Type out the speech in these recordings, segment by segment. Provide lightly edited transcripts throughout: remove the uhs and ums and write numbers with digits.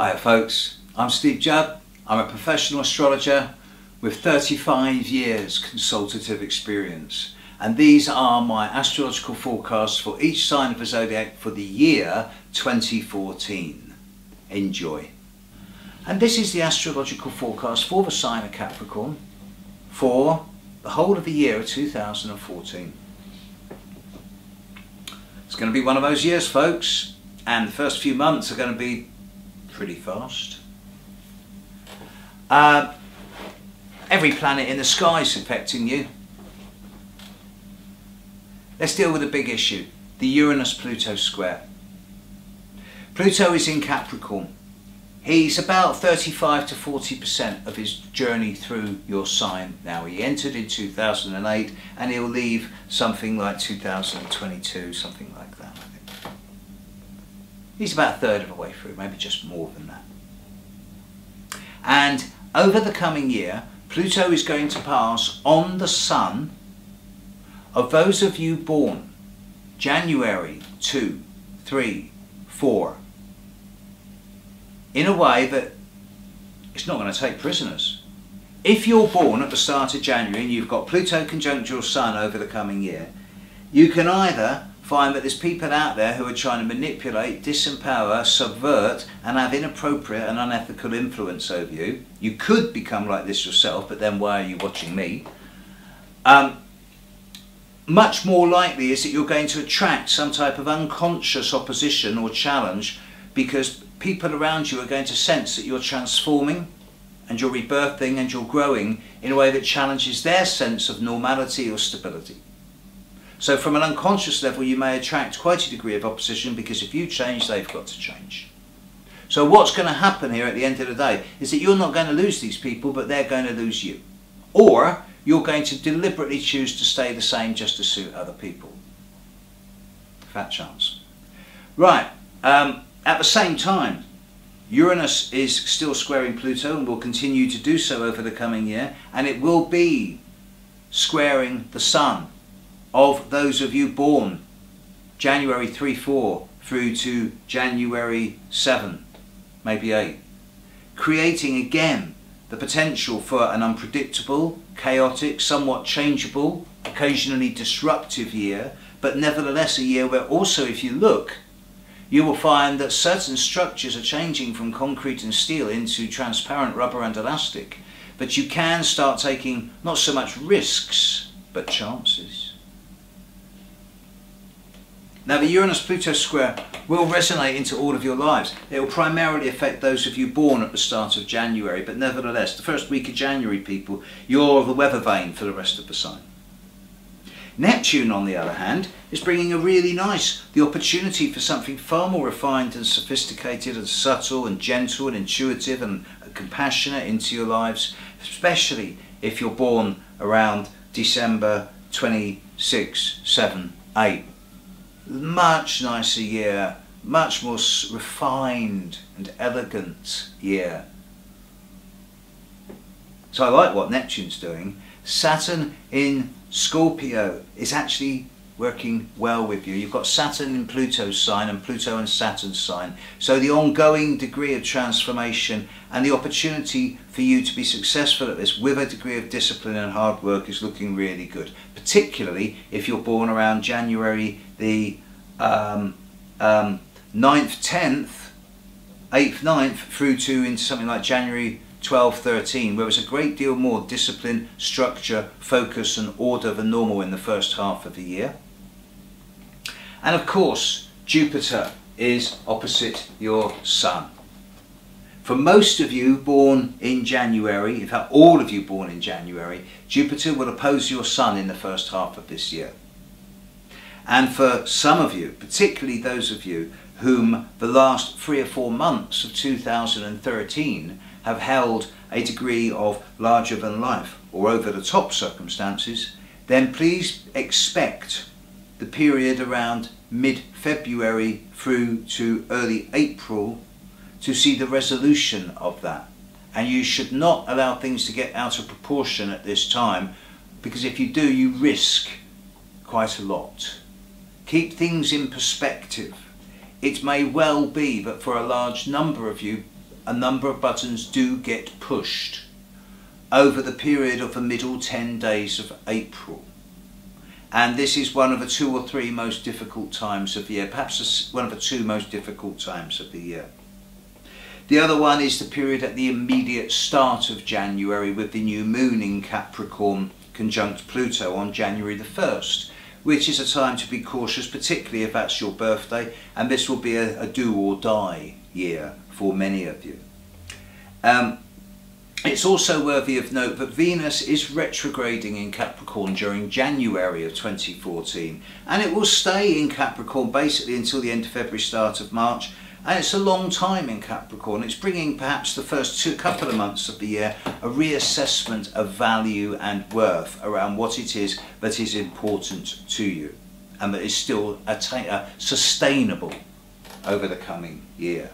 Hi folks, I'm Judd. I'm a professional astrologer with 35 years consultative experience, and these are my astrological forecasts for each sign of the zodiac for the year 2014. Enjoy. And this is the astrological forecast for the sign of Capricorn for the whole of the year of 2014. It's going to be one of those years, folks, and the first few months are going to be pretty fast. Every planet in the sky is affecting you. Let's deal with a big issue, the Uranus-Pluto square. Pluto is in Capricorn. He's about 35 to 40% of his journey through your sign now. He entered in 2008 and he'll leave something like 2022, something like that, I think. He's about a third of the way through, maybe just more than that. And over the coming year, Pluto is going to pass on the sun of those of you born January 2, 3, 4, in a way that it's not going to take prisoners. If you're born at the start of January and you've got Pluto conjunct your sun over the coming year, you can either find that there's people out there who are trying to manipulate, disempower, subvert and have inappropriate and unethical influence over you. You could become like this yourself, but then why are you watching me? Much more likely is that you're going to attract some type of unconscious opposition or challenge, because people around you are going to sense that you're transforming and you're rebirthing and you're growing in a way that challenges their sense of normality or stability. So from an unconscious level, you may attract quite a degree of opposition, because if you change, they've got to change. So what's going to happen here at the end of the day is that you're not going to lose these people, but they're going to lose you. Or you're going to deliberately choose to stay the same just to suit other people. Fat chance. Right. At the same time, Uranus is still squaring Pluto and will continue to do so over the coming year, and it will be squaring the sun of those of you born January 3, 4 through to January 7, maybe 8, creating again the potential for an unpredictable, chaotic, somewhat changeable, occasionally disruptive year, but nevertheless a year where also, if you look, you will find that certain structures are changing from concrete and steel into transparent rubber and elastic, but you can start taking not so much risks, but chances. Now the Uranus-Pluto square will resonate into all of your lives. It will primarily affect those of you born at the start of January, but nevertheless, the first week of January, people, you're the weather vane for the rest of the sign. Neptune, on the other hand, is bringing a really the opportunity for something far more refined and sophisticated and subtle and gentle and intuitive and compassionate into your lives, especially if you're born around December 26, 7, 8. Much nicer year, much more refined and elegant year. So I like what Neptune's doing. Saturn in Scorpio is actually working well with you. You've got Saturn in Pluto's sign and Pluto in Saturn's sign. So the ongoing degree of transformation and the opportunity for you to be successful at this with a degree of discipline and hard work is looking really good. Particularly if you're born around January the 9th, 10th, 8th, 9th through to into something like January 12, 13, where there's a great deal more discipline, structure, focus and order than normal in the first half of the year. And of course, Jupiter is opposite your sun. For most of you born in January, in fact all of you born in January, Jupiter will oppose your sun in the first half of this year. And for some of you, particularly those of you whom the last 3 or 4 months of 2013 have held a degree of larger than life or over the top circumstances, then please expect the period around mid-February through to early April to see the resolution of that. And you should not allow things to get out of proportion at this time, because if you do, you risk quite a lot. Keep things in perspective. It may well be that for a large number of you, a number of buttons do get pushed over the period of the middle 10 days of April. And this is one of the 2 or 3 most difficult times of the year, perhaps one of the 2 most difficult times of the year. The other one is the period at the immediate start of January with the new moon in Capricorn conjunct Pluto on January the 1st, which is a time to be cautious, particularly if that's your birthday, and this will be a do or die year for many of you. It's also worthy of note that Venus is retrograding in Capricorn during January of 2014, and it will stay in Capricorn basically until the end of February, start of March, and it's a long time in Capricorn. It's bringing perhaps the first couple of months of the year a reassessment of value and worth around what it is that is important to you and that is still sustainable over the coming year.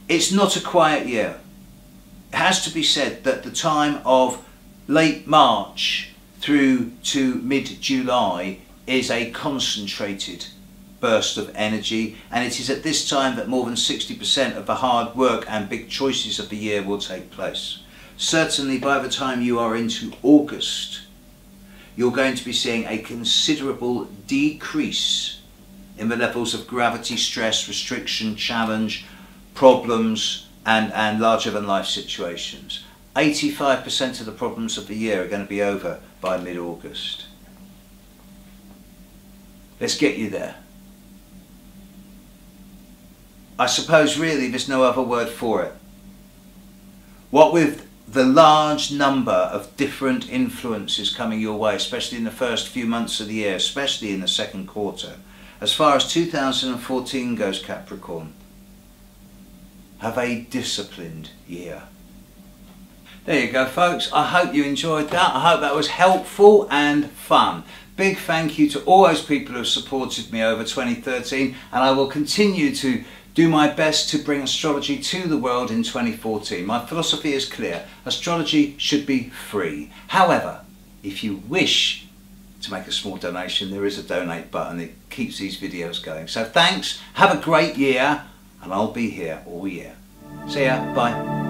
It's not a quiet year. It has to be said that the time of late March through to mid-July is a concentrated burst of energy, and it is at this time that more than 60% of the hard work and big choices of the year will take place. Certainly by the time you are into August, you're going to be seeing a considerable decrease in the levels of gravity, stress, restriction, challenge, problems and larger than life situations. 85% of the problems of the year are going to be over by mid-August. Let's get you there. I suppose really there's no other word for it. What with the large number of different influences coming your way, especially in the first few months of the year, especially in the second quarter, as far as 2014 goes, Capricorn, have a disciplined year. There you go, folks. I hope you enjoyed that. I hope that was helpful and fun. Big thank you to all those people who have supported me over 2013, and I will continue to do my best to bring astrology to the world in 2014. My philosophy is clear. Astrology should be free. However, if you wish to make a small donation, there is a donate button. It keeps these videos going. So thanks, have a great year, and I'll be here all year. See ya, bye.